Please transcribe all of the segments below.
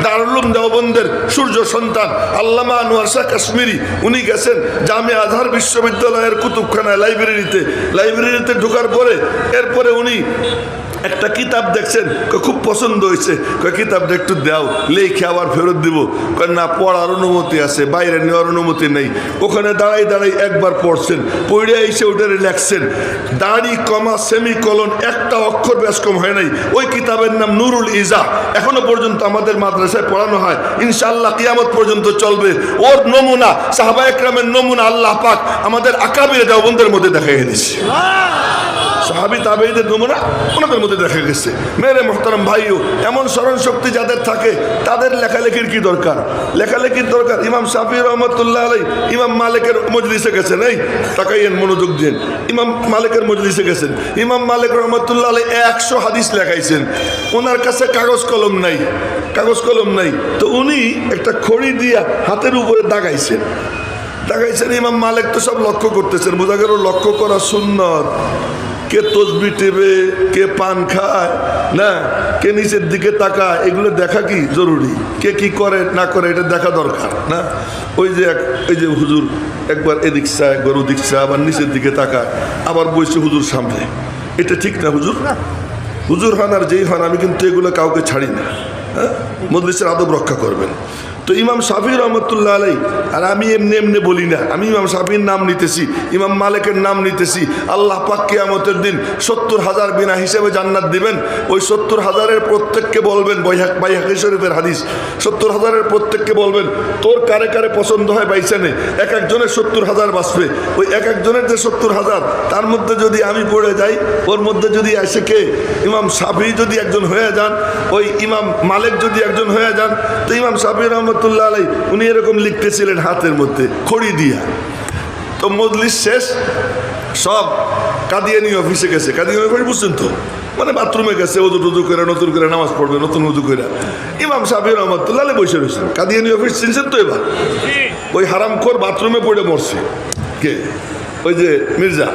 দারুল উলুম দেওবন্দের সূর্য সন্তান আল্লামা আনোয়ার শাহ কাশ্মীরি, উনি গেছেন জামিয়া আজহার বিশ্ববিদ্যালয়ের কুতুবখানায় লাইব্রেরিতে ঢোকার পরে এরপরে উনি একটা কিতাব দেখছেন, খুব পছন্দ হয়েছে, কিতাবটা একটু দাও, লেখে আবার ফেরত দিব। না, পড়ার অনুমতি আছে, বাইরে নেওয়ার অনুমতি নেই। ওখানে দাঁড়াই একবার পড়ছেন, পড়ে এসে ওটা লেখছেন, দাড়ি কমা সেমিকলন একটা অক্ষর ব্যাস কম হয় নাই। ওই কিতাবের নাম নুরুল ইজা, এখনো পর্যন্ত আমাদের মাদ্রাসায় পড়ানো হয়, ইনশাআল্লাহ কিয়ামত পর্যন্ত চলবে। ওর নমুনা, সাহাবা একরামের নমুনা আল্লাহ পাক আমাদের আকাবির দেওবন্দের মধ্যে দেখাই দিয়েছে। সাহাবী তাবেঈদের নমুনা ওনাদের মধ্যে দেখা গেছে। মেরে মোহতারাম ভাইও, এমন স্মরণ শক্তি যাদের থাকে তাদের লেখালেখির কি দরকার? লেখালেখির দরকার। ইমাম শাফি রহমতুল্লাহ আলাই ইমাম মালিকের মজলিসে গেছেন, এই তাকাইয়েন, মনোযোগ দিন। ইমাম মালিকের মজলিসে গেছেন, ইমাম মালিক রহমতুল্লাহ আলাই 100 হাদিস লেখাইছেন। ওনার কাছে কাগজ কলম নাই, তো উনি একটা খড়ি দিয়া হাতের উপরে দাগাইছেন। ইমাম মালিক তো সব লক্ষ্য করতেছেন, বোঝা গেল লক্ষ্য করা সুন্নত। কে তসবি টেবে, কে পান খায়, না কে নিচের দিকে তাকায়, এগুলো দেখা কি জরুরি? কে কি করে না করে এটা দেখা দরকার না? ওই যে হুজুর একবার এদিক চা, একবার ওদিক চা, আবার নিচের দিকে তাকায়, আবার বসে হুজুর সামনে, এটা ঠিক না হুজুর। হুজুর হন আর যেই হন, আমি কিন্তু এগুলো কাউকে ছাড়ি না। হ্যাঁ, মজলিসের আদব রক্ষা করবেন। তো ইমাম শাফি রহমতুল্লাহ আলাই, আর আমি এমনি বলি না, আমি ইমাম শাফির নাম নিতেছি, ইমাম মালিকের নাম নিতেছি। আল্লাহ পাক কিয়ামতের দিন 70,000 বিনা হিসেবে জান্নাত দিবেন। ওই 70,000-এর প্রত্যেককে বলবেন, বাইহাকি শরীফের হাদিস, 70,000-এর প্রত্যেককে বলবেন, তোর কারে কারে পছন্দ হয় বাইসানে, এক একজনের 70,000 বাঁচবে। ওই এক একজনের যে 70,000, তার মধ্যে যদি আমি পড়ে যাই, ওর মধ্যে যদি আসে কে, ইমাম শাফি যদি একজন হয়ে যান, ওই ইমাম মালিক যদি একজন হয়ে যান, তো ইমাম শাফি রহমতুল্লাহ আলাই উনি এরকম লিখতেছিলেন হাতের মধ্যে খড়ি দিয়া। তো মজলিস শেষ, সব কাদিয়ানি অফিসে গেছে। কাদিয়ানি অফিস বুঝছেন তো, মানে বাথরুমে গেছে, উজু করে নতুন করে নামাজ পড়বে, নতুন উজু করে। ইমাম শাফি রহমতুল্লাহ আলাই বসে রয়েছেন। কাদিয়ানি অফিস চিনছেন তো? এবার ওই হারামখোর বাথরুমে পড়ে মরছে কে? ওই যে মির্জা।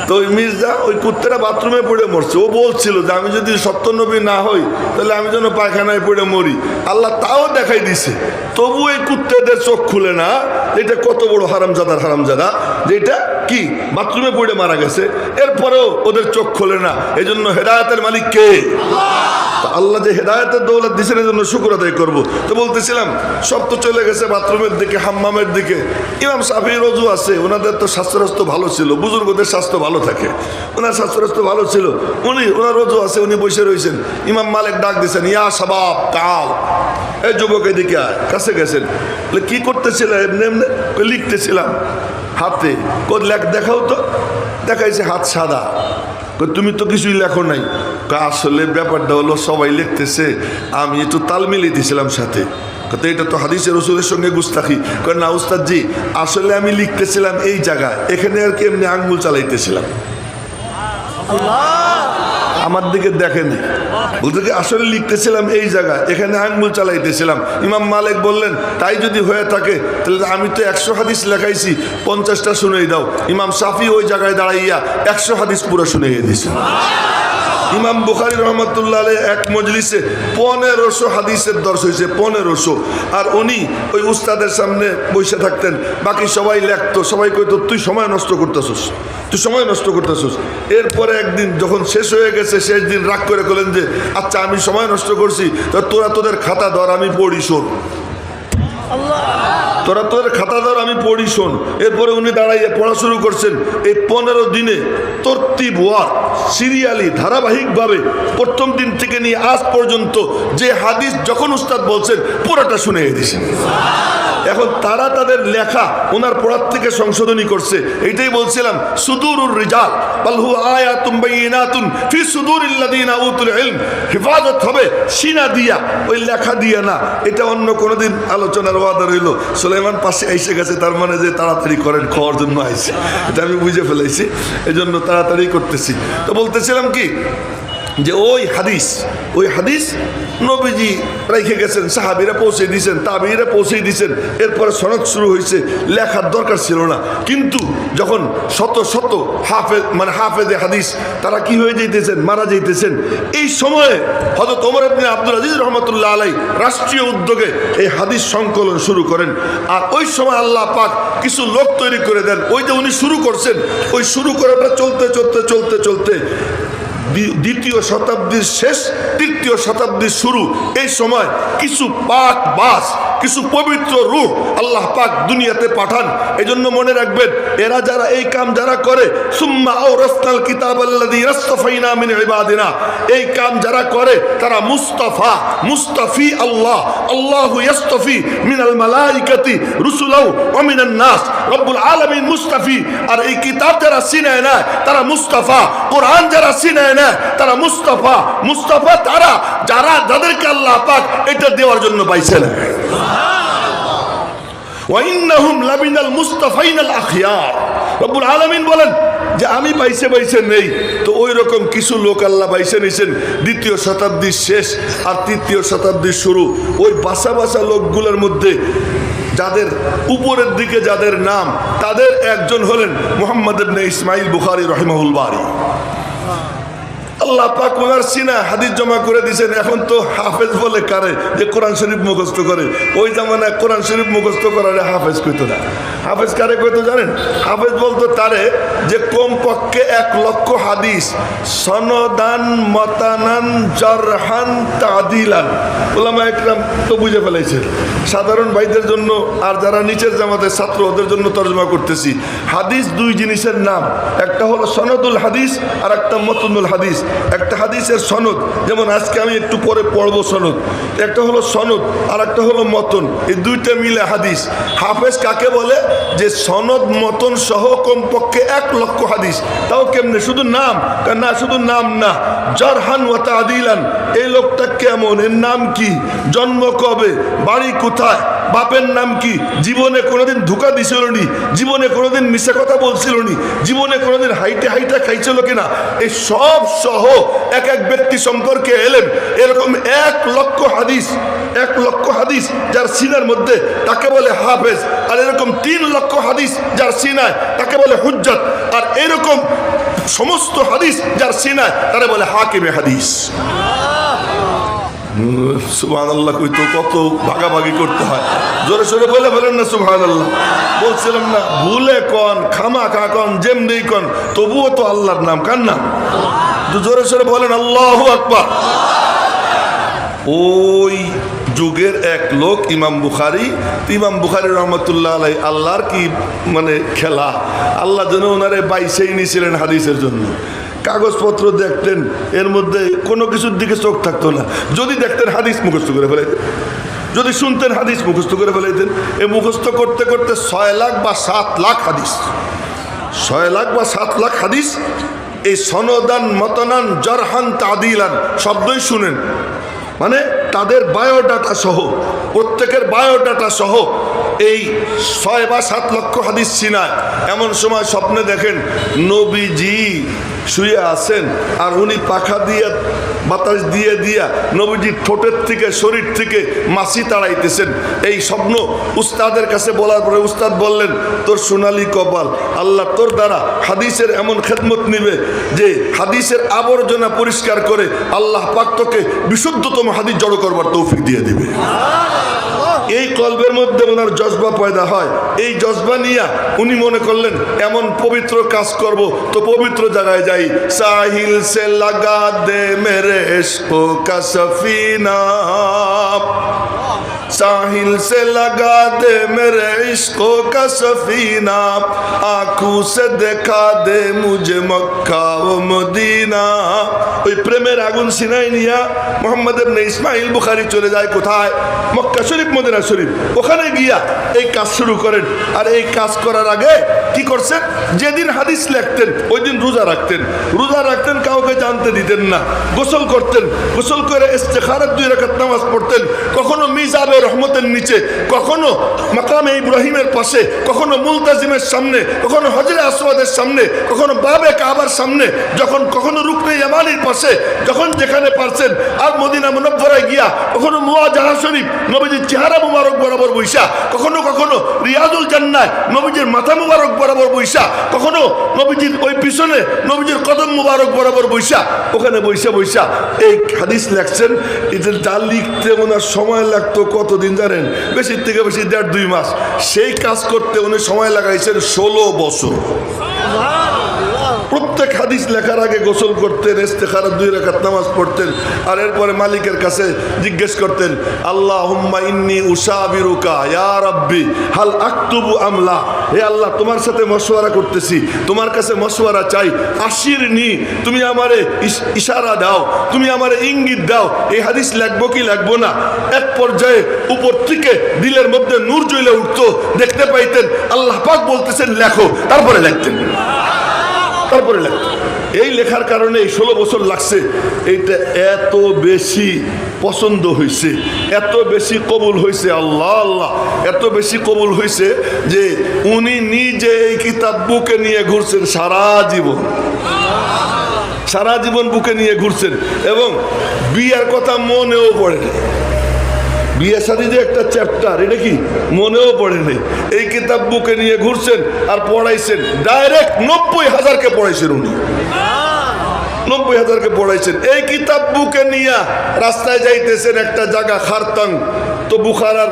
তো ওই মির্জা, ওই কুত্তারা বাথরুমে পড়ে মরছে। ও বলছিল যে আমি যদি সত্য নবী না হই তাহলে আমি যেন পায়খানায় পড়ে মরি। আল্লাহ তাও দেখাই দিছে, তবু এই কুত্তাদের চোখ খুলে না এটা কত বড় হারামজাদা, যেটা কি বাথরুমে পড়ে মারা গেছে। এরপরেও ওদের চোখ খোলে না। এই জন্য হেদায়েতের মালিক কে? আল্লাহ যে হেদায়েতের দৌলত দিচ্ছেন, এই জন্য শুকর আদায় করবো। তো বলতেছিলাম, সব তো চলে গেছে বাথরুমের দিকে, হাম্মামের দিকে। ইমাম শাফির রজু আছে, ওনাদের তো স্বাস্থ্য ভালো ছিল, বুজুর্গদের স্বাস্থ্য ভালো থাকে, ওনার স্বাস্থ্য ভালো ছিল, ওনার রজু আছে, উনি বসে রয়েছেন। ইমাম মালিক ডাক দিয়েছেন, ইয়া শাবাব কাল, এই যুবক এদিকে আয়। কাছে গেছেন, কি করতেছিল? এমনি লিখতেছিলাম হাতে। দেখাও তো। দেখাইছে হাত সাদা। তুমি তো কিছুই লেখো নাই। আসলে ব্যাপারটা হলো সবাই লিখতেছে, আমি একটু তাল মিলিয়ে দিয়েছিলাম সাথে। এটা তো হাদিসের রসুলের সঙ্গে গুস্তাখি। না উস্তাদ জি, আসলে আমি লিখতেছিলাম এই জায়গায়, এখানে আর কি এমনি আঙ্গুল চালাইতেছিলাম। আমার দিকে দেখেনি, বলতে কি আসলে লিখতেছিলাম এই জায়গায়, এখানে আঙ্গুল চালাইতেছিলাম। ইমাম মালিক বললেন, তাই যদি হয়ে থাকে তাহলে আমি তো 100 হাদিস লেখাইছি, 50টা শুনেই দাও। ইমাম শাফি ওই জায়গায় দাঁড়াইয়া 100 হাদিস পুরো শুনেই দিয়েছে। ইমাম বুখারী রহমতুল্লাহ আলাইহি এক মজলিসে 1500 হাদিসের দর্শ হয়েছে, 1500। আর উনি ওই উস্তাদের সামনে বসে থাকতেন, বাকি সবাই লেখতো। সবাই কইতো, তুই সময় নষ্ট করতেছিস। এরপরে একদিন যখন শেষ হয়ে গেছে, শেষ দিন রাগ করে বললেন যে আচ্ছা আমি সময় নষ্ট করছি, তো তোরা তোদের খাতা ধর, আমি পড়ি শোন। তোরা তোদের খাতা ধর, আমি পড়ি শোন। এরপরে উনি দাঁড়াইয়ে পড়া শুরু করছেন। এই 15 দিনে তরতিব ওয়ার সিরিয়ালি ধারাবাহিকভাবে প্রথম দিন থেকে নিয়ে আজ পর্যন্ত যে হাদিস যখন উস্তাদ বলছেন পুরোটা শুনে দিয়েছেন। এখন তারা তাদের লেখা ওনার পড়ার থেকে সংশোধনী করছে। এইটাই বলছিলাম, সুদুরুর রিজাল বাল হু আয়াতুম বাইয়িনাতুন ফি সুদুরিল্লাযিনা উতুল ইলম। হেফাজত হবে সিনা দিয়া, ওই লেখা দিয়া না। এটা অন্য কোনোদিন আলোচনার ওয়াদা রইল। সুলাইমান পাশে এসে গেছে, তার মানে যে তাড়াতাড়ি করেন, খাওয়ার জন্য আইছে, এটা আমি বুঝে ফেলেছি, এই জন্য তাড়াতাড়ি করতেছি। তো বলতেছিলাম কি যে ওই হাদিস, ওই হাদিস নবীজি রেখে গেছেন, সাহাবীরা পৌঁছে দিয়েছেন, তাবিঈরা পৌঁছে দিয়েছেন, এরপরে সনদ শুরু হয়েছে। লেখার দরকার ছিল না, কিন্তু যখন শত শত হাফেজে হাদিস তারা কি হয়ে যাইতেছেন, মারা যাইতেছেন, এই সময়ে হযরত ওমর ইবনে আব্দুল আজিজ রহমতুল্লাহ আলাইহি রাষ্ট্রীয় উদ্যোগে এই হাদিস সংকলন শুরু করেন। আর ওই সময় আল্লাহ পাক কিছু লোক তৈরি করে দেন। ওই যে উনি শুরু করছেন, ওই শুরু করাটা চলতে চলতে চলতে চলতে দ্বিতীয় শতাব্দীর শেষ, তৃতীয় শতাব্দীর শুরু, এই সময় কিছু পাক বাস, কিছু পবিত্র রূহ আল্লাহ পাক দুনিয়াতে পাঠান। এই জন্য মনে রাখবেন, এরা যারা এই কাম যারা করে, সুম্মা আওরাসনাল কিতাবাল্লাযী ইসতাফাইনা মিন ইবাদিনা, এই কাম যারা করে তারা মুস্তাফা, মুস্তাফি আল্লাহ, আল্লাহু ইসতাফি মিনাল মালাইকাতি রুসুলাও ওয়া মিনান নাস, রব্বুল আলামিন মুস্তাফি। আর এই কিতাব যারা চিনে না তারা মুস্তাফা, কোরআন যারা চিনে না তারা মুস্তাফা। মুস্তাফা তারা যারা, যাদেরকে আল্লাহ পাক এটা দেওয়ার জন্য পাইছেন। ওয়া ইন্নাহুম লামিনাল মুস্তাফাইনাল আখিয়ার। রব্বুল আলামিন বলেন যে আমি বাইছে নেই, তো ওই রকম কিছু লোক আল্লাহ বাইছে নিয়েছেন দ্বিতীয় শতাব্দীর শেষ আর তৃতীয় শতাব্দীর শুরু। ওই বাসা বাসা লোকগুলোর মধ্যে যাদের উপরের দিকে যাদের নাম, তাদের একজন হলেন মুহাম্মদ ইবনে ইসমাইল বুখারী রাহিমাহুল বারী। আল্লাহ পাক ওনার সিনা হাদিস জমা করে দিয়েছেন। এখন তো হাফেজ বলে কারে, যে কোরআন শরীফ মুখস্থ করে। ওই জামানায় কোরআন শরীফ মুখস্থ করারে হাফেজ কইতো না। হাফেজ কারে কইতো জানেন? হাফেজ বলতো তারে যে কমপক্ষে 1 লক্ষ হাদিস সনদান মতানান জারহান তাদিলান। উলামা একরাম তো বুঝে ফেলাইছেন, সাধারণ ভাইদের জন্য আর যারা নিচের জামাতের ছাত্র ওদের জন্য তর্জমা করতেছি। হাদিস দুই জিনিসের নাম, একটা হলো সনদুল হাদিস আর একটা মতনুল হাদিস। একটা হাদিসের সনদ, যেমন আজকে আমি একটু পরে পড়বো সনদ, একটা হলো সনদ আর একটা হলো মতন, এই দুইটা মিলে হাদিস। হাফেজ কাকে বলে? যে সনদ মতন সহ কমপক্ষে 1 লক্ষ হাদিস। তাও কেমনে? শুধু নাম না, শুধু নাম না, জারহান ওয়া তাদিলান। এই লোকটা কেমন, এর নাম কি, জন্ম কবে, বাড়ি কোথায়, বাপের নাম কি, জীবনে কোনোদিন ধোঁকা দিছিল নি, জীবনে কোনোদিন মিশা কথা বলছিল নি, জীবনে কোনোদিন হাইটে খাইছিল কিনা, এই সব সহ এক এক ব্যক্তি সম্পর্কে এলেন। এরকম 1 লক্ষ হাদিস, 1 লক্ষ হাদিস যার সিনার মধ্যে তাকে বলে হাফেজ। আর এরকম 3 লক্ষ হাদিস যার সিনায় তাকে বলে হুজ্জাত। আর এরকম সমস্ত হাদিস যার সিনায় তারা বলে হাকিমে হাদিস। সুবহানাল্লাহ, কইতো কত ভাগাভাগি করতে হয়, জোরে সোরে বলে ফেলেন না সুবহানাল্লাহ। বলছিলাম না, ভুলে কন, খামাখা কন, যেমনি কন, তবুও তো আল্লাহর নাম। কার নাম? জোরে সোরে বলেন আল্লাহু আকবার। ওই যুগের এক লোক ইমাম বুখারী রহমতুল্লাহ আলাইহি, আল্লাহর কি মানে খেলা, আল্লাহ যেন ওনারে বাইসেই নিয়েছিলেন হাদিসের জন্য। কাগজপত্র দেখতেন, এর মধ্যে কোনো কিছুর দিকে চোখ থাকতো না। যদি দেখতেন হাদিস মুখস্থ করে ফেলাইতেন, যদি শুনতেন হাদিস মুখস্থ করে ফেলাইতেন। এ মুখস্থ করতে করতে 6 লাখ বা 7 লাখ হাদিস, 6 লাখ বা 7 লাখ হাদিস। এই সনদান মতনান জারহান তাদিলান শব্দই শুনেন, মানে তাদের বায়োডাটা সহ, প্রত্যেকের বায়োডাটা সহ এই 6 বা 7 লক্ষ হাদিস চিনায়। এমন সময় স্বপ্নে দেখেন নবীজি শুয়ে আছেন, আর উনি পাখা দিয়ে বাতাস দিয়ে দিয়া নবীজির ঠোঁটের থেকে, শরীর থেকে মাছি তাড়াইতেছেন। এই স্বপ্ন উস্তাদের কাছে বলার পরে উস্তাদ বললেন, তোর সোনালি কপাল, আল্লাহ তোর দ্বারা হাদিসের এমন খেদমত নিবে যে হাদিসের আবর্জনা পরিষ্কার করে আল্লাহ পাক তোকে বিশুদ্ধতম হাদিস জড়ো করবার তৌফিক দিয়ে দিবে। এই কলবের মধ্যে ওনার জজবা পয়দা হয়। এই জজবা নিয়ে উনি মনে করলেন এমন পবিত্র কাজ করব, তো পবিত্র জায়গায় যাই। সাহিল সে লাগা দে মেরে ইশকো কা সফিনা, साहिल से लगा दे मेरे इश्को का सफीना, आंखों से देखा दे मुझे मक्का व मदीना। ওই প্রেমের আগুন সিনাই নিয়া মুহাম্মদ ইবনে ইসমাইল বুখারী চলে যায় কোথায়? মক্কা শরীফ, মদিনা শরীফ। ওখানে গিয়া এই কাজ শুরু করেন। আর এই কাজ করার আগে কি করছেন? যেদিন হাদিস লিখতেন ওই দিন রোজা রাখতেন। রোজা রাখতেন, কাউকে জানতে দিতেন না। গোসল করতেন, গোসল করে ইস্তেখারাত 2 রাকাত নামাজ পড়তেন। কখনো মিজাবের রহমতের নিচে, কখনো মাকামে ইব্রাহিমের পাশে, কখনো মুলতাজিমের সামনে, কখনো হজরে আসওয়াদের সামনে, কখনো বাবে কাবার সামনে, যখন কখনো রুকনে ইয়ামানির পাশে, যখন যেখানে পারছেন, আর মদিনা মুনাফফারায় গিয়া কখনো মুওয়াজাহা শরীফ নবীজির চেহারা মুবারক বরাবর বৈশা, কখনো কখনো রিয়াজুল জান্নাহ নবীজির মাথা মুবারক বরাবর বৈশা, কখনো নবীজির ওই পিছনে নবীজির কদম মুবারক বরাবর বৈশা, ওখানে বৈশা বৈশা এই হাদিস লেখছেন। এটা যা লিখতে ওনার সময় লাগতো কতদিন জানেন? বেশির থেকে বেশি 1.5-2 মাস। সেই কাজ করতে উনি সময় লাগাইছেন 16 বছর। প্রত্যেক হাদিস লেখার আগে গোসল করতেন, ইস্তেখারা 2 রাকাত নামাজ পড়তেন, আর এরপরে মালিকের কাছে জিজ্ঞেস করতেন, আল্লাহুম্মা ইন্নী উসাবিরুকা ইয়া রাব্বি হাল আকতুবু আমলা। হে আল্লাহ, তোমার সাথে মশওয়ারা করতেছি, তোমার কাছে মশওয়ারা চাই, আশিরনি, তুমি আমারে ইশারা দাও, তুমি আমারে ইঙ্গিত দাও, এই হাদিস লিখবো কি লিখবো না। এক পর্যায়ে উপর থেকে দিলের মধ্যে নূর জ্বলে উঠতো, দেখতে পাইতেন আল্লাহ পাক বলতেছেন লেখো, তারপরে লিখতেন, তারপরে লেখতেন। এই লেখার কারণে এই 16 বছর লাগছে। এইটা এত বেশি পছন্দ হয়েছে, এত বেশি কবুল হয়েছে, আল্লাহ আল্লাহ, এত বেশি কবুল হয়েছে যে উনি নিজে এই কিতাব বুকে নিয়ে ঘুরছেন সারা জীবন, সারা জীবন বুকে নিয়ে ঘুরছেন, এবং বিয়ের কথা মনেও পড়ে না। বিয়ে শাদী যে একটা চ্যাপ্টার, এটা কি মনেও পড়ে নেই। এই কিতাব বুকে নিয়ে ঘুরছেন আর পড়াইছেন, ডাইরেক্ট 90,000-কে পড়াইছেন উনি, 90,000-কে পড়াইছেন। এই কিতাব বুকে নিয়ে রাস্তায় যাইতেছেন, একটা জায়গা খারতাং, তো বুখারার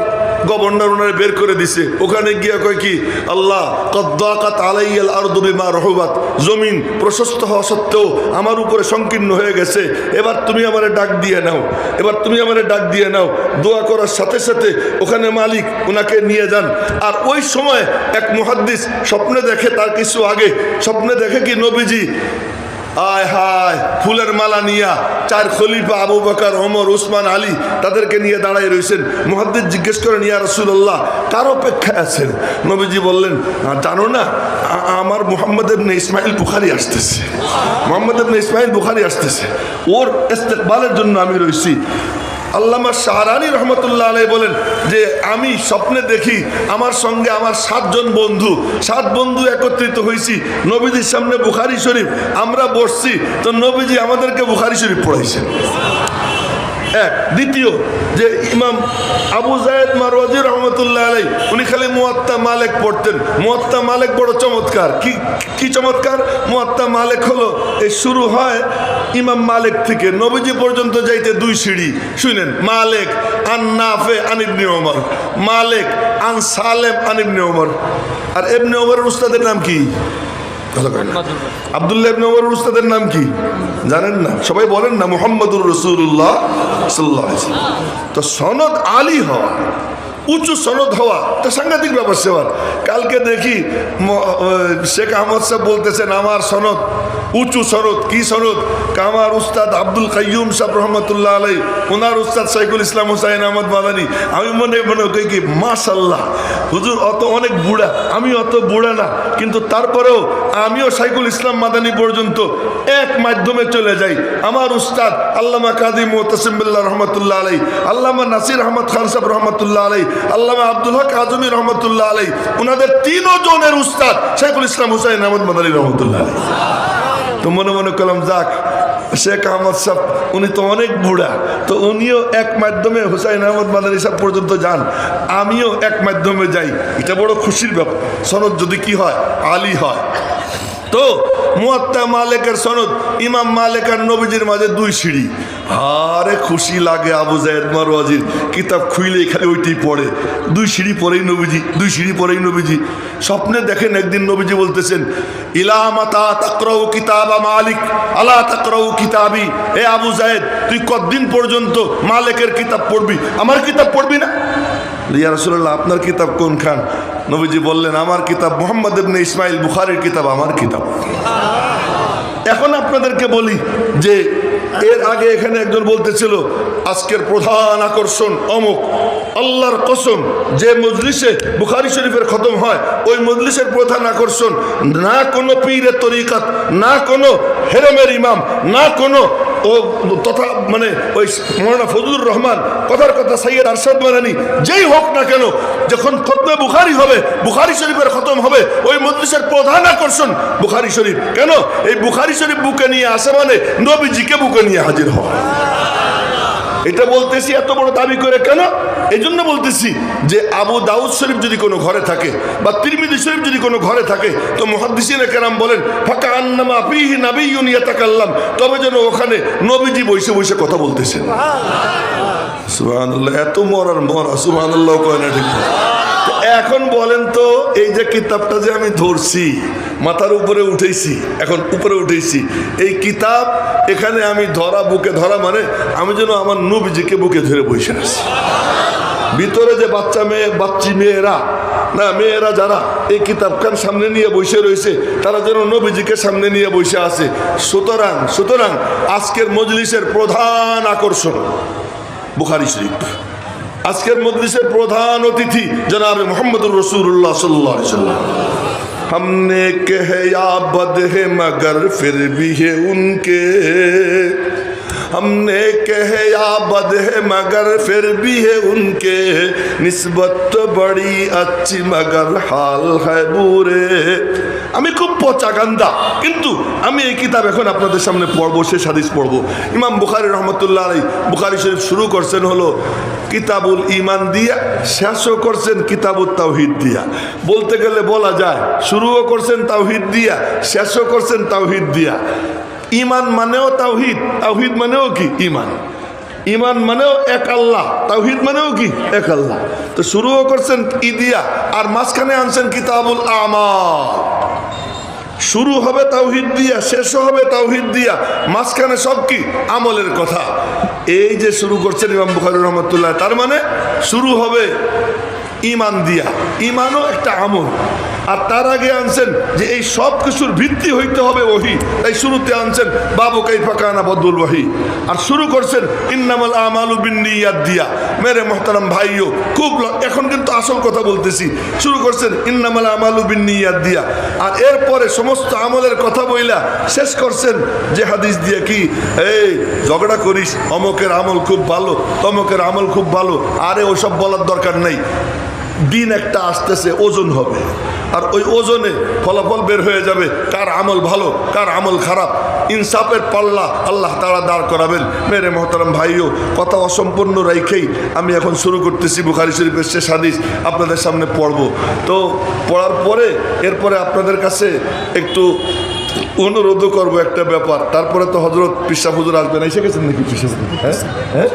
গভর্নর ওনারে বের করে দিছে। ওখানে গিয়া কয় কি, আল্লাহ কদ দাকাত আলাইয়াল আরদু বিমা রহুবাত, জমিন প্রশস্ত হওয়া সত্ত্বেও আমার উপরে সংকীর্ণ হয়ে গেছে, এবার তুমি আমারে ডাক দিয়ে নাও, এবার তুমি আমারে ডাক দিয়ে নাও। দোয়া করার সাথে সাথে ওখানে মালিক ওনাকে নিয়ে যান। আর ওই সময় এক মুহাদ্দিস স্বপ্নে দেখে, তার কিছু আগে স্বপ্নে দেখে কি, নবীজি আয় হায় ফুলের মালা নিয়া 4 খলিফা আবু বকর, ওমর, উসমান, আলী তাদেরকে নিয়ে দাঁড়ায় রয়েছেন। মুহাদ্দিস জিজ্ঞেস করেন, ইয়া রাসূলুল্লাহ, কার অপেক্ষায় আছেন? নবীজি বললেন, জানো না, আমার মুহাম্মদ ইবনে ইসমাইল বুখারী আসতেছে, মুহাম্মদ ইবনে ইসমাইল বুখারী আসতেছে, ওর ইস্তেকবালের জন্য আমি রয়েছি। আল্লামা শাহরানী রহমতুল্লাহ আলাইহি বলেন যে আমি স্বপ্নে দেখি আমার সঙ্গে আমার 7 জন বন্ধু, 7 বন্ধু একত্রিত হয়েছি নবীজির সামনে বুখারী শরীফ, আমরা বসছি, তো নবীজি আমাদেরকে বুখারী শরীফ পড়াইছেন। এক। দ্বিতীয় যে ইমাম আবু যায়েদ মারওয়াজি রহমতুল্লাহ আলাইহি, উনি খালি মুয়াত্তা মালিক পড়তেন। মুয়াত্তা মালিক বড় চমৎকার। কি চমৎকার! মুয়াত্তা মালিক হলো, এই শুরু হয় ইমাম মালিক থেকে নবীজি পর্যন্ত যাইতে 2 সিঁড়ি। শুনেন, মালিক আন নাফে আন ইবনে ওমর, মালিক আন সালেম আন ইবনে ওমর। আর ইবনে ওমরের উস্তাদের নাম কি? আব্দুল্লাহ ইবনে ওমরের উস্তাদের নাম কি জানেন না? সবাই বলেন না, মুহাম্মদুর রাসূলুল্লাহ সাল্লাল্লাহু আলাইহি ওয়াসাল্লাম। তো সনদ আলী হওয়া, উঁচু সনদ হওয়া, তো সাংঘাতিক ব্যাপার সেবার। কালকে দেখি শেখ আহমদ সাহেব বলতেছেন আমার সনদ উঁচু সনদ। কি সনদ? আমার উস্তাদ আব্দুল কাইয়ুম সাহেব রহমতুল্লাহ আলাইহি, ওনার উস্তাদ শাইখুল ইসলাম হুসাইন আহমদ মাদানী। আমি মনে কই কি, মাশাআল্লাহ হুজুর অত অনেক বুড়া, আমি অত বুড়া না, কিন্তু তারপরেও আমিও শাইখুল ইসলাম মাদানী পর্যন্ত এক মাধ্যমে চলে যাই। আমার উস্তাদ আল্লামা কাজী মুতাসিম বিল্লাহ রহমতুল্লাহ আলাইহি, আল্লামা নাসির আহমদ খান সাহেব রহমতুল্লাহ আলাইহি, আল্লামা আব্দুল হক আজমি রহমতুল্লাহ আলাইহি, ওনাদের 3 জনের উস্তাদ শাইখুল ইসলাম হুসাইন আহমদ মাদানী রহমতুল্লাহ আলাইহি। তো মনে মনে করলাম, যাক, শেখ আহমদ সাহেব উনি তো অনেক বুড়া, তো উনিও এক মাধ্যমে হুসাইন আহমদ মাদানী সাহেব পর্যন্ত যান, আমিও এক মাধ্যমে যাই। এটা বড় খুশির ব্যাপার, সনদ যদি কি হয়, আলী হয়। তো মুয়াত্তা মালিকের সনদ, ইমাম মালিক আর নবীজির মাঝে 2 সিঁড়ি। আরে খুশি লাগে আবু যায়েদ মারওয়াজির কিতাব খুইলে খালি ওইটাই পড়ে। 2 সিঁড়ি পরেই নবীজি, 2 সিঁড়ি পরেই নবীজি। স্বপ্নে দেখেন একদিন নবীজি বলতেছেন, ইলা মাতা তাকরাউ কিতাবা মালিক আলা তাকরাউ কিতাবি। এ আবু যায়েদ, তুই কতদিন পর্যন্ত মালিকের কিতাব পড়বি, আমার কিতাব পড়বি না? ইয়া রাসূলুল্লাহ, আপনার কিতাব কোন খান? নবীজি বললেন, আমার কিতাব মুহাম্মদ ইবনে ইসমাইল বুখারীর কিতাব আমার কিতাব। এখন আপনাদেরকে বলি যে এর আগে এখানে একজন বলতেছিল আজকের প্রধান আকর্ষণ অমুক। আল্লাহর কসম, যে মজলিসে বুখারী শরীফের খতম হয় ওই মজলিসের প্রধান আকর্ষণ না কোনো পীরের তরিকাত, না কোনো হেরেমের ইমাম, না কোনো ও তথা মানে ওই মৌলানা ফজলুর রহমান, কথার কথা সৈয়দ আরশাদ মাদানী, যেই হোক না কেন, যখন খতমে বুখারী হবে, বুখারী শরীফের খতম হবে, ওই মজলিসের প্রধান আকর্ষণ বুখারী শরীফ। কেন? এই বুখারী শরীফ বুকে নিয়ে আসে মানে নবীজিকে বুকে নিয়ে হাজির হওয়া। এটা বলতেছি এত বড় দাবি করে কেন? এই জন্য বলতেছি যে আবু দাউদ শরীফ যদি কোনো ঘরে থাকে বা তিরমিজি শরীফ যদি কোনো ঘরে থাকে, তো মুহাদ্দিসিনে কেরাম বলেন ফাকা আন্নামা ফীহি নাবিয়্যুন ইয়াতাকাল্লাম, তবে যেন ওখানে নবীজি বসে বসে কথা বলতেছেন। সুবহানাল্লাহ, এত মরার মরা, সুবহানাল্লাহ কয় না ঠিক? এখন বলেন তো, এই যে কিতাবটা যে আমি ধরছি, মাথার উপরে উঠেছি, এখন উপরে উঠেছি, এই কিতাব এখানে আমি ধরা, বুকে ধরা মানে আমি যেন আমার নবীজিকে বুকে ধরে বসে আছি। ভিতরে যে বাচ্চা মেয়েরা না, মেয়েরা যারা এই কিতাবখান সামনে নিয়ে বসে রয়েছে, তারা যেন নবীজিকে সামনে নিয়ে বসে আছে। সুতরাং আজকের মজলিসের প্রধান আকর্ষণ বুখারী শরীফ। আজকের মজলিসের প্রধান অতিথি জনাব মুহাম্মদুর রাসূলুল্লাহ সাল্লাল্লাহু আলাইহি ওয়াসাল্লাম। हमने कहे या बद है मगर फिर भी है उनके, हमने कहे या बद है मगर फिर भी है उनके, निस्बत तो बड़ी अच्छी मगर हाल है बुरे। আমি খুব পচা গান্দা, কিন্তু আমি এই কিতাব এখন আপনাদের সামনে পড়বো, শেষ হাদিস পড়বো। ইমাম বুখারী রহমতুল্লাহ আলাইহি বুখারী শরীফ শুরু করছেন হলো কিতাবুল ঈমান দিয়া, শেষও করছেন কিতাবুত তাওহীদ দিয়া। বলতে গেলে বলা যায় শুরুও করছেন তাওহীদ দিয়া, শেষও করছেন তাওহীদ দিয়া। ঈমান মানেও তাওহীদ, তাওহীদ মানেও কি ঈমান, ঈমান মানেও এক আল্লাহ, তাওহীদ মানেও কি এক আল্লাহ। তো শুরুও করছেন ই দিয়া, আর মাঝখানে আনছেন কিতাবুল আমাল। শুরু হবে তাওহীদ দিয়া, শেষও হবে তাওহীদ দিয়া, মাঝখানে সব কি আমলের কথা। এই যে শুরু করছেন ইমাম বুখারী রহমাতুল্লাহ, তার মানে শুরু হবে ঈমান দিয়া, ঈমানও একটা আমল। আর তার আগে আনছেন যে এই সব কিছুর ভিত্তি হইতে হবে ওহী, তাই শুরুতে আনছেন বাবু কাইফা কানা বদুল ওহী, আর শুরু করছেন ইন্নামাল আমালু বিন্নিয়াত দিয়া। মেরে মোহতারাম ভাইও, খুব এখন কিন্তু আসল কথা বলতেছি, শুরু করছেন ইন্নামাল আমালু বিন্নিয়াত দিয়া, আর এরপরে সমস্ত আমলের কথা বইলা শেষ করছেন যে হাদিস দিয়ে কি, এই ঝগড়া করিস, অমকের আমল খুব ভালো, তমকের আমল খুব ভালো, আরে ওসব বলার দরকার নেই। দিন একটা আসতেছে, ওজন হবে, আর ওই ওজনে ফলাফল বের হয়ে যাবে কার আমল ভালো কার আমল খারাপ। ইনসাফের পাল্লা আল্লাহ তাআলা দাঁড় করাবেন। মেরে মোহতারাম ভাইও, কথা অসম্পূর্ণ রেখেই আমি এখন শুরু করতেছি বুখারী শরীফের শেষ হাদিস আপনাদের সামনে পড়ব। তো পড়ার পরে এরপরে আপনাদের কাছে একটু অনুরোধও করবো একটা ব্যাপার। তারপরে তো হযরত পিসা হুজুর আসবেন, এসে গেছেন নাকি পিসা হুজুর? হ্যাঁ,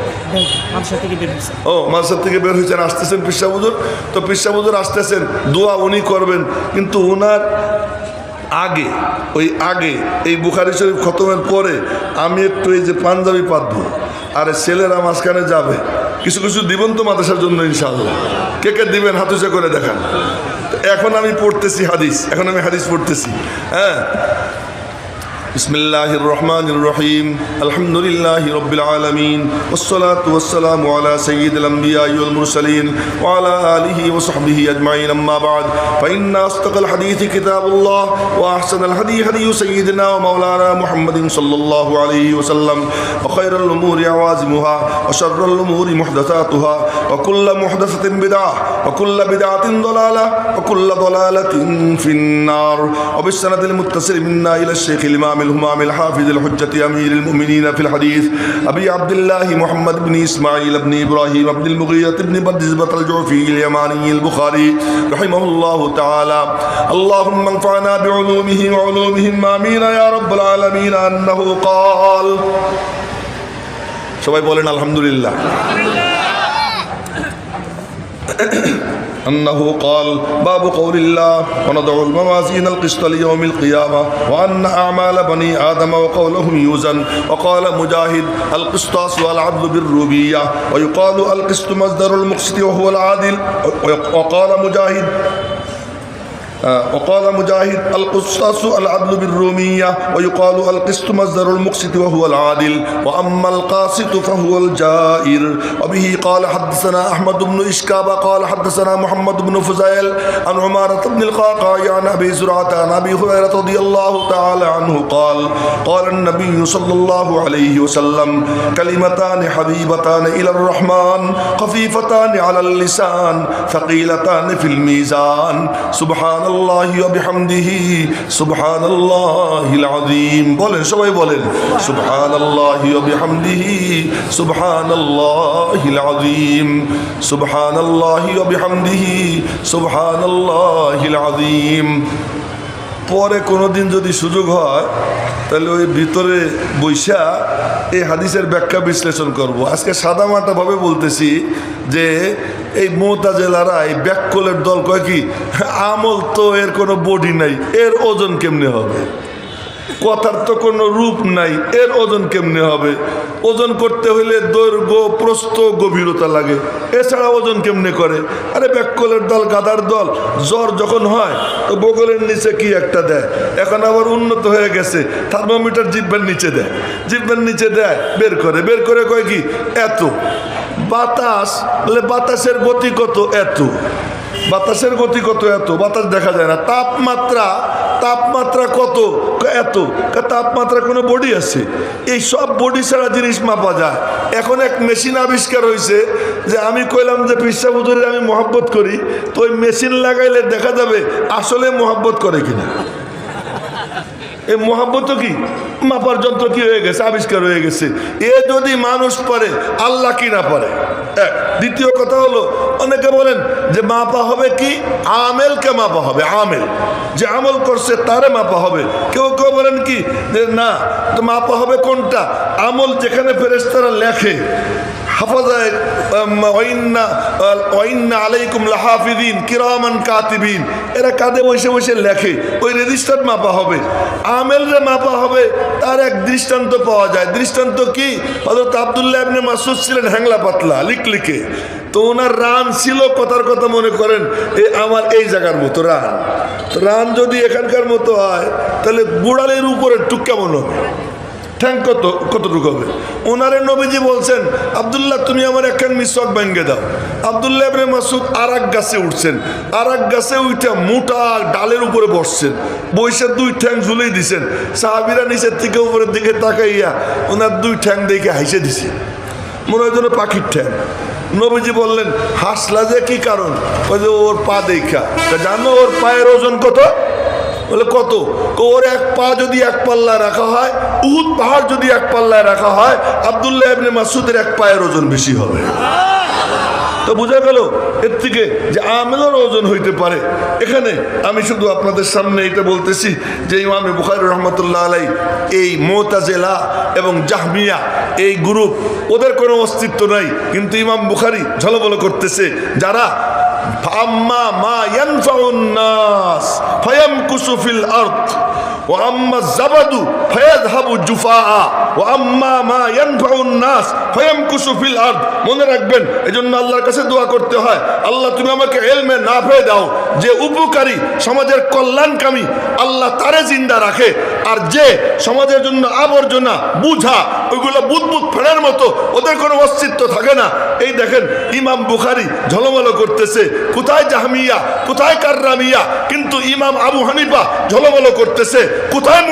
ও মাদ্রাসা থেকে বের হয়েছেন, আসতেছেন পিসা হুজুর। তো পিসা হুজুর আসতেছেন, দোয়া উনি করবেন, কিন্তু ওনার আগে এই বুখারী শরীফ খতমের পরে আমি একটু এই যে পাঞ্জাবি পাতবো, আর ছেলেরা মাঝখানে যাবে, কিছু কিছু দিবেন তো মাদ্রাসার জন্য ইনশাআল্লাহ। কে কে দিবেন হাত উঁচা করে দেখান। এখন আমি পড়তেছি হাদিস, পড়তেছি। হ্যাঁ, বিসমিল্লাহির রহমানির রহিম, আলহামদুলিল্লাহি রাব্বিল আলামিন, ওয়াসসালাতু ওয়াসসালামু আলা সাইয়্যিদিল আমবিয়াই ওয়াল মুরসালিন ওয়া আলা আলিহি ওয়া সাহবিহি আজমাইন, আম্মা বা'দ, ফাইন্না আসতাকাল হাদিসি কিতাবুল্লাহ ওয়া আহসানাল হাদী হাদিয়ু সাইয়্যিদিনা ওয়া মাওলানা মুহাম্মাদিন সাল্লাল্লাহু আলাইহি ওয়াসাল্লাম, ওয়া খায়রাল উমুরি আওয়াজিমুহা ওয়া শাররাল উমুরি মুহদাসাতুহা ওয়া কুল্লু মুহদাসাতিন বিদআহ ওয়া কুল্লু বিদআতিন দালালাহ ওয়া কুল্লু দালালাতিন ফিন্নার। ওয়া বিসনাদিল মুত্তাসিল মিন্না ইলা শাইখিল ইমাম الهمام الحافظ الحجة أمير المؤمنين في الحديث أبي عبد الله محمد بن إسماعيل بن إبراهيم بن المغيرة بن بردزبة الجعفي اليماني البخاري رحمه الله تعالى. اللهم انفعنا بعلومه وعلومهم آمين يا رب العالمين. أنه قال, সবাই বলেন আলহামদুলিল্লাহ, أنه قال باب قول الله ونضع الموازين القسط ليوم القيامة وأن أعمال بني آدم وقولهم يوزن. وقال مجاهد القسطاس والعدل بالربوبية، ويقال القسط مصدر المقسط وهو العادل. وقال مجاهد وقال مجاهد القسطاس العدل بالرومية ويقال القسط مصدر المقسط وهو العادل وأما القاسط فهو الجائر وبه قال حدثنا أحمد بن إشكاب قال حدثنا محمد بن فزيل عن عمارة بن القعقاع عن أبي زرعة عن أبي هريرة رضي الله تعالى عنه قال قال النبي صلى الله عليه وسلم كلمتان حبيبتان إلى الرحمن خفيفتان على اللسان ثقيلتان في الميزان سبحان الله وبحمده سبحان الله العظيم বলেন সবাই বলেন سبحان الله وبحمده سبحان الله العظيم سبحان الله وبحمده سبحان الله العظيم পরে কোনোদিন যদি সুযোগ হয় তাহলে ওই ভিতরে বৈশা এই হাদিসের ব্যাখ্যা বিশ্লেষণ করব। আজকে সাদামাটাভাবে বলতেছি যে এই মুতাজিলারা এই ব্যাককলের দল কয় কি আমল তো এর কোনো বডি নাই, এর ওজন কেমনে হবে, কথার তো কোনো রূপ নাই, এর ওজন কেমনে হবে, ওজন করতে হইলে দৈর্ঘ্য প্রস্থ গভীরতা লাগে, এছাড়া ওজন কেমনে করে। আরে ব্যাককলের দল গাদার দল, জ্বর যখন হয় তো বগলের নিচে কি একটা দেয়, এখন আবার উন্নত হয়ে গেছে থার্মোমিটার জিহ্বার নিচে দেয়, জিহ্বার নিচে দেয় বের করে কয় কি এত বাতাস, বলে বাতাসের গতি কত এত, বাতাসের গতি কত এত, বাতাস দেখা যায় না। তাপমাত্রা কত এত, তাপমাত্রা কোনো বডি আছে, এই সব বডি ছাড়া জিনিস মাপা যায়। এখন এক মেশিন আবিষ্কার হয়েছে যে আমি কইলাম যে পিসা হুজুরের আমি মহব্বত করি, তো ওই মেশিন লাগাইলে দেখা যাবে আসলে মহব্বত করে কিনা। এই মহব্বত কি মাপার যন্ত্র কি হয়ে গেছে, আবিষ্কার হয়ে গেছে। এ যদি মানুষ পারে আল্লাহ কি না পারে। দ্বিতীয় কথা হলো অনেকে বলেন যে মাপা হবে কি আমেলকে মাপা হবে, আমেল যে আমল করছে তারে মাপা হবে। কেউ বলেন কি যে না, তো মাপা হবে কোনটা, আমল যেখানে ফেরেশতারা লেখে হাফাজায় আলাইকুম লাহাফিদিন কিরামান কাতিবিন, এরা কাঁধে বসে বসে লেখে, ওই রেজিস্টার মাপা হবে। আমেলরে মাপা হবে তার এক দৃষ্টান্ত পাওয়া যায়। দৃষ্টান্ত কি, হযরত আব্দুল্লাহ ইবনে মাসউদ ছিলেন হ্যাংলা পাতলা লিখে, তো ওনার রান ছিল কথার কথা মনে করেন আমার এই জায়গার মতো রান যদি এখানকার মতো হয় তাহলে বুড়ালের উপরে টুক কেমন হবে, ঠ্যাং কতটুকু হবে। ওনারে নবীজি বলছেন আব্দুল্লাহ তুমি আমার একখান মিসওয়াক ভেঙে দাও। আব্দুল্লাহ ইবনে মাসউদ আরাক গাছে উঠছেন, আরাক গাছে উঠে মোটা ডালের উপরে বসছেন, বসে দুই ঠ্যাং ঝুলেই দিছেন। সাহাবীরা নিচের থেকে উপরের দিকে তাকাইয়া ওনার দুই ঠ্যাং দেখে হাসে দিছে, মনে হয় যেন পাখির ঠ্যাং। নবীজি বললেন হাসলা যে কি কারণ, ওই যে ওর পা দেখা, জানো ওর পায়ের ওজন কত, বলে কত, ওর এক পা যদি এক পাল্লায় রাখা হয়, উহুদ পাহাড় যদি এক পাল্লায় রাখা হয়, আব্দুল্লাহ ইবনে মাসউদের এক পায়ের ওজন বেশি হবে। তো বোঝা গেল এর থেকে যে আমেলের ওজন হইতে পারে। এখানে আমি শুধু আপনাদের সামনে এটা বলতেছি যে ইমাম বুখারী রাহমাতুল্লাহ আলাইহি এই মুতাজিলা এবং জাহমিয়া এই গ্রুপ, ওদের কোনো অস্তিত্ব নাই, কিন্তু ইমাম বুখারী ঝলমল করতেছে যারা আম্মা মা ইয়ানফাউন নাস ফায়ামকুসু ফিল আরদ ওয়া আম্মা যাবাদু ফায়াযহাবু জুফাআ ওয়া আম্মা মা ইয়ানফাউন নাস ফায়ামকুসু ফিল আরদ। মনে রাখবেন, এজন্য আল্লাহর কাছে দোয়া করতে হয়, আল্লাহ তুমি আমাকে ইলমে নাফে দাও, যে উপকারী সমাজের কল্যাণকামী আল্লাহ তারে জিন্দা রাখে, আর যে সমাজের জন্য আবর্জনা বুঝা ওইগুলো বুদবুদ ফেরার মতো ওদের কোনো অস্তিত্ব থাকে না। এই দেখেন ইমাম বুখারী ঝলমল করতেছে, কোথায় জাহমিয়া কোথায় কাররামিয়া, কিন্তু ইমাম আবু হানিফা ঝলমল করতেছে কোথায়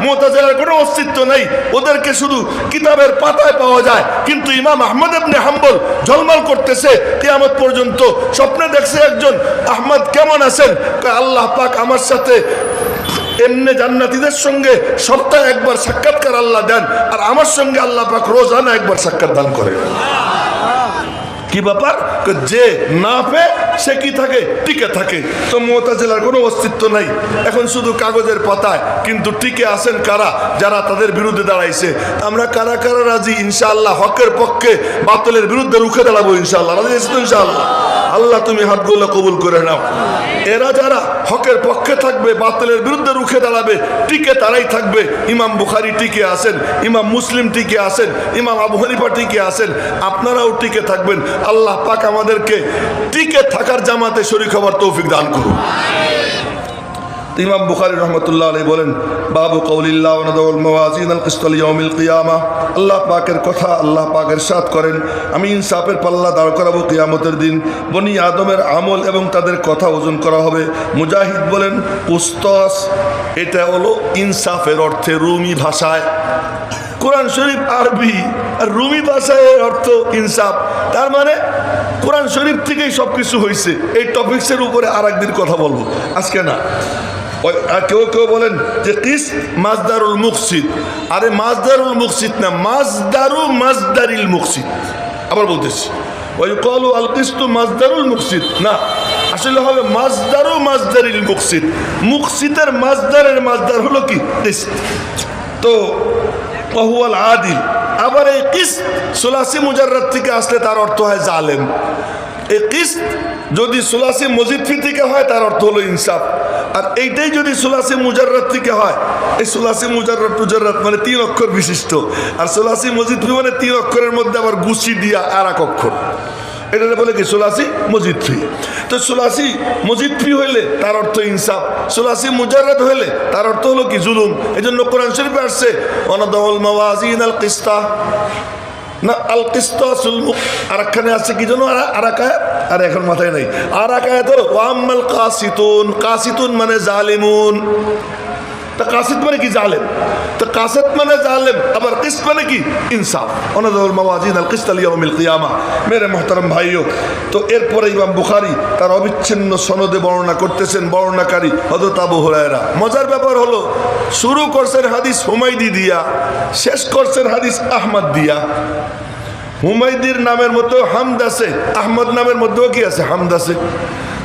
মুতাজিলার কোনো অস্তিত্ব নেই, ওদেরকে শুধু কিতাবের পাতায় পাওয়া যায়। কিন্তু ইমাম আহমদ ইবনে হাম্বল ঝলমল করতেছে কিয়ামত পর্যন্ত। স্বপ্নে দেখছে একজন, আহমদ কেমন আছেন, আল্লাহ পাক আমার সাথে এমনি জান্নাতীদের সঙ্গে সপ্তাহে একবার সাক্ষাৎকার আল্লাহ দেন, আর আমার সঙ্গে আল্লাহ পাক রোজানা একবার সাক্ষাৎ দান করে। কি ব্যাপার, যে না পেয়ে সে কি থাকে, টিকে থাকে। তো মুতাজিলার কোনো অস্তিত্ব নাই, এখন শুধু কাগজের পাতায়, কিন্তু টিকে আছেন কারা, যারা তাদের বিরুদ্ধে দাঁড়াইছে। আমরা কারা কারা রাজি ইনশাআল্লাহ হকের পক্ষে বাতিলের বিরুদ্ধে রুখে দাঁড়াবো ইনশাআল্লাহ, রাজি আছি তো ইনশাআল্লাহ। আল্লাহ তুমি হাতগুলো কবুল করে নাও। এরা যারা হকের পক্ষে থাকবে, বাতিলের বিরুদ্ধে রুখে দাঁড়াবে, টিকে তারাই থাকবে। ইমাম বুখারী টিকে আছেন, ইমাম মুসলিম টিকে আছেন, ইমাম আবু হানিফা টিকে আছেন, আপনারাও টিকে থাকবেন। আল্লাহ পাক আমাদেরকে টিকে থাকার জামাতে শরীক হওয়ার তৌফিক দান করুন। ইমাম বুখারী রহমতুল্লাহ আলাইহি বলেন, বাবু কওলিল্লাহ ওয়া নাদাউল মাওয়াজিন আল কিসত লিয়াউমিল কিয়ামাহ। আল্লাহ পাকের কথা, আল্লাহ পাক ইরশাদ করেন, আমি ইনসাফের পাল্লা দাঁড় করাবো কিয়ামতের দিন। বনি আদমের আমল এবং তাদের কথা ওজন করা হবে। মুজাহিদ বলেন, কুস্তাস এটা হলো ইনসাফের অর্থে রুমি ভাষায়। কোরআন শরীফ আরবি আর রুমি ভাষায় অর্থ ইনসাফ। তার মানে কোরআন শরীফ থেকেই সব কিছু হয়েছে। এই টপিক্সের উপরে আর একদিন কথা বলবো, আজকে না। আর কেউ কেউ বলেন যে কিস মাজদারুল মুকসিদ। আরে মাজদারুল মুকসিদ না, মাজদারিল মুকসিদ। আবার বলতেছি, ওই কলু আল কিস্তু মাজদারুল মুকসিদ না, আসলে হবে মাজদারিল মুকসিদ। মুকসিদের মাজদার হলো কি কিস্ত। তো ওহুয়াল আদিল। আবার এই কিস্ত সুলাসি মুজাররাদ থেকে আসলে তার অর্থ হয় জালেম। এই কিস্ত যদি সুলাসি মজিদফি থেকে হয় তার অর্থ হলো ইনসাফ। আর এইটাই যদি সুলাসি মুজাররাদ থেকে হয়, এই সুলাসি মুজাররাদ মানে 3 অক্ষর বিশিষ্ট, আর সুলাসি মজিদফি মানে 3 অক্ষরের মধ্যে আবার গুছি দিয়া আর এক অক্ষর, এটা বলে কি সুলাসি মজিদফি। তো সুলাসি মজিদফি হইলে তার অর্থ ইনসাফ, সুলাসি মুজাররাদ হইলে তার অর্থ হলো কি জুলুম। এই জন্য কোরআন শরীফে আসছে ওয়ানাদাউল মাওয়াজিন আল কিসতা না, আল কিসতাসুল মুক। আরেকখানে আছে কি জন্য আরাকায়াত, আর এখন মাথায় নাই। আরাকায়াত হলো ওয়াম্মাল কাসিতুন। কাসিতুন মানে জালিমুন। তা কাসিত মানে কি জালেম, তো কাসিত মানে জালেম, আবার কিসত মানে কি ইনসাফ। ওয়ানাদাউল মাওয়াজিন আল কিসত লিয়াউমিল কিয়ামাহ। মেরে মুহতারাম ভাইও, তো এরপরে ইমাম বুখারী তার অবিচ্ছিন্ন সনদে বর্ণনা করতেছেন, বর্ণনাকারী হযরত আবু হুরায়রা। মজার ব্যাপার হলো, শুরু করছেন হাদিস হুমায়দি দিয়া, শেষ করছেন হাদিস আহমদ দিয়া। হুমায়দির নামের মধ্যেও হামদ আছে, আহমদ নামের মধ্যেও কি আছে, হামদ আছে।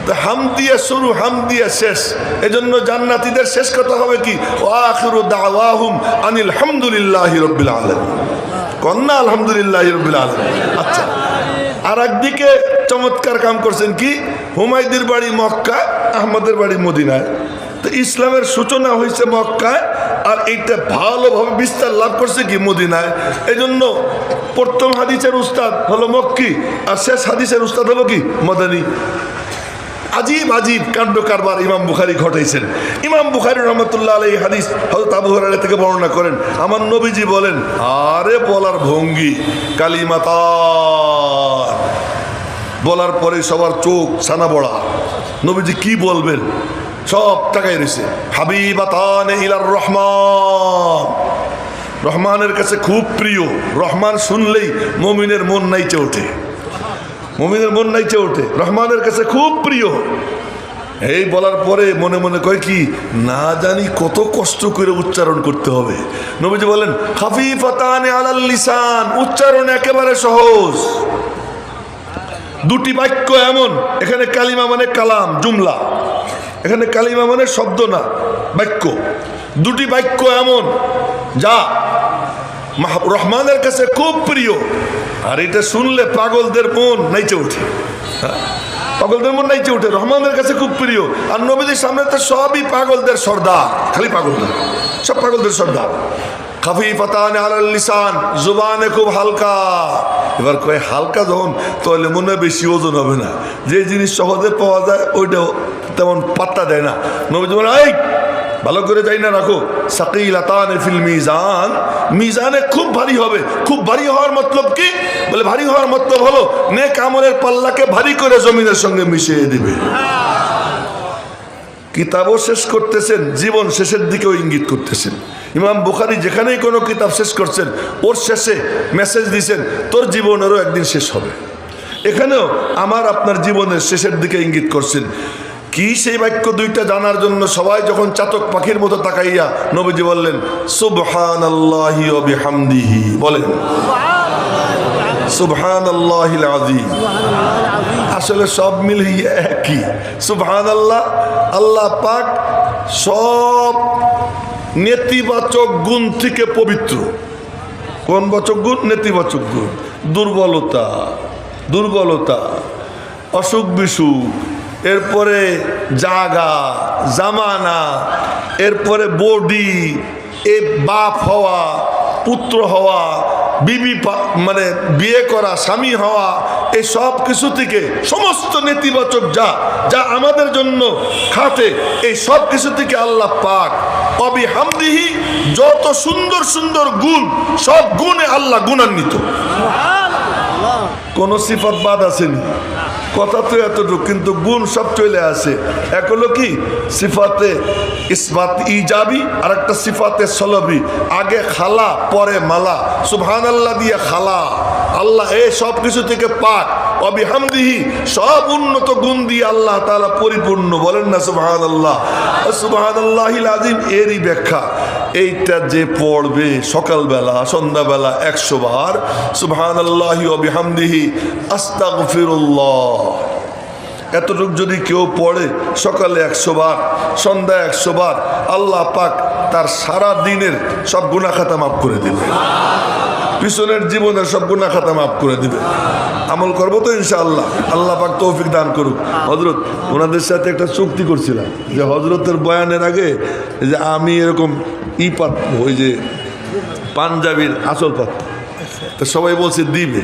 তো হাম দিয়া শুরু, হাম দিয়া শেষ। এজন্য জান্নাতীদের শেষ কথা হবে কি, ওয়া আখিরু দাওয়াহুম আনিল হামদুলিল্লাহি রাব্বিল আলামিন। কন্না আলহামদুলিল্লাহি রাব্বিল আলামিন। আচ্ছা, আর একদিকে চমৎকার কাম করছেন কি, হুমায়দির বাড়ি মক্কায়, আহমদের বাড়ি মদিনায়। তো ইসলামের সূচনা হয়েছে মক্কায়, আর এইটা ভালোভাবে বিস্তার লাভ করছে কি মদিনায়। এই জন্য প্রথম হাদিসের উস্তাদ হলো মক্কি, আর শেষ হাদিসের উস্তাদ হলো কি মদানী। আজীব আজীব কাণ্ড কারবার ইমাম বুখারী ঘটাইছেন। ইমাম বুখারী রহমতুল্লাহ আলাইহি হাদিস হযরত আবু হুরায়রা থেকে বর্ণনা করেন, আমার নবীজি বলেন, আরে বলার ভঙ্গি কালিমাতান, বলার পরে সবার চোখ ছানা বড়া। নবীজি কি বলবেন সব টাকায় রয়েছে। হাবিবাতান ইলার রহমান, রহমানের কাছে খুব প্রিয়। রহমান শুনলেই মুমিনের মন নাইচে ওঠে, মুমিনের মন নাইচে ওঠে, রহমানের কাছে খুব প্রিয়। এই বলার পরে মনে মনে কয় কি, না জানি কত কষ্ট করে উচ্চারণ করতে হবে। নবীজি বলেন, খাফিফাতানে আলাল লিসান, উচ্চারণ একেবারে সহজ। দুটি বাক্য এমন, এখানে কালিমা মানে কালাম, জুমলা, এখানে কালিমা মানে শব্দ না, বাক্য। দুটি বাক্য এমন যা রহমানের কাছে খুব প্রিয়। আর এটা শুনলে পাগলদের মন নাইচে ওঠে, পাগলদের মন নাইচে ওঠে, রহমানের কাছে খুব প্রিয়। আর নবীদের সামনে তো সবই পাগলদের সর্দার, খালি পাগলদের, সব পাগলদের সর্দার। খাফিফাতানে আলাল লিসান, জুবানে খুব হালকা। এবার কয় হালকা যখন, তাহলে মনে হয় বেশি ওজন হবে না। যে জিনিস সহজে পাওয়া যায় ওইটাও তেমন পাত্তা দেয় না। নবীজি বলেন, এই ভালো করে যাই না রাখো, সাকিলাতানে ফিল মিজান, মিজানে খুব ভারী হবে। খুব ভারী হওয়ার মতলব কি, বলে ভারী হওয়ার মতলব হলো নেক আমলের পাল্লাকে ভারী করে জমিনের সঙ্গে মিশিয়ে দিবে। কিতাবও শেষ করতেছেন, জীবন শেষের দিকেও ইঙ্গিত করতেছেন। ইমাম বুখারী যেখানেই কোনো কিতাব শেষ করছেন, ওর শেষে মেসেজ দিয়েছেন, তোর জীবনেরও একদিন শেষ হবে। এখানেও আমার আপনার জীবনের শেষের দিকে ইঙ্গিত করছেন। কি সেই বাক্য দুইটা জানার জন্য সবাই যখন চাতক পাখির মতো তাকাইয়া নবীজি বললেন, সুবহানাল্লাহি ওয়া বিহামদিহি, বলেন সুবহানাল্লাহিল আযীম। আসলে সব মিলিয়ে একই, সুবহানাল্লাহ। আল্লাহ পাক সব নেতিবাচক গুণ থেকে পবিত্র। কোন বাচক গুণ? নেতিবাচক গুণ। দুর্বলতা, দুর্বলতা, অসুখ বিসুখ, এরপরে জাগা জামানা, এরপরে বডি, এ বাপ হওয়া, পুত্র হওয়া, বিবি মানে বিয়ে করা, স্বামী হওয়া, এই সব কিছু থেকে সমস্ত নেতিবাচক যা যা আমাদের জন্য খাটে, এই সব কিছু থেকে আল্লাহ পাক অবিহামদিহি যত সুন্দর সুন্দর গুণ, সব গুণে আল্লাহ গুণান্বিত। কোন সিফাত বাদ আসেনি, কথা তো এতটুকু, কিন্তু গুণ সব চলে আসে। এক হলো কি সিফাতে ইসবাত ইজাবি, আর একটা সিফাতে সলবি, আগে খালা পরে মালা, সুবহানাল্লাহ দিয়ে খালা, আল্লাহ এই সব কিছু থেকে পাক, অবিহামদিহি সব উন্নত গুণ দিয়ে আল্লাহ তাআলা পরিপূর্ণ, বলেন না সুবহানাল্লাহ। সুবহানাল্লাহিল আযীম এরই ব্যাখ্যা, এইটা যে পড়বে সকালবেলা সন্ধ্যাবেলা 100 বার সুবহানাল্লাহি ওয়া বিহামদিহি আস্তাগফিরুল্লাহ, এতটুক যদি কেউ পড়ে সকালে 100 বার সন্ধ্যায় 100 বার, আল্লাহ পাক তার সারা দিনের সব গুনাহ খাতা মাফ করে দিবে, পিছনের জীবনের সব গুনাহ খাতা মাফ করে দিবে। আমল করবো তো ইনশাআল্লাহ, আল্লাহ পাক তৌফিক দান করুক। হযরত ওনাদের সাথে একটা চুক্তি করছিলাম যে হযরতের বয়ানের আগে যে আমি এরকম পাতবো, ওই যে পাঞ্জাবির আঁচল পাতবো, তো সবাই বলছে দিবে।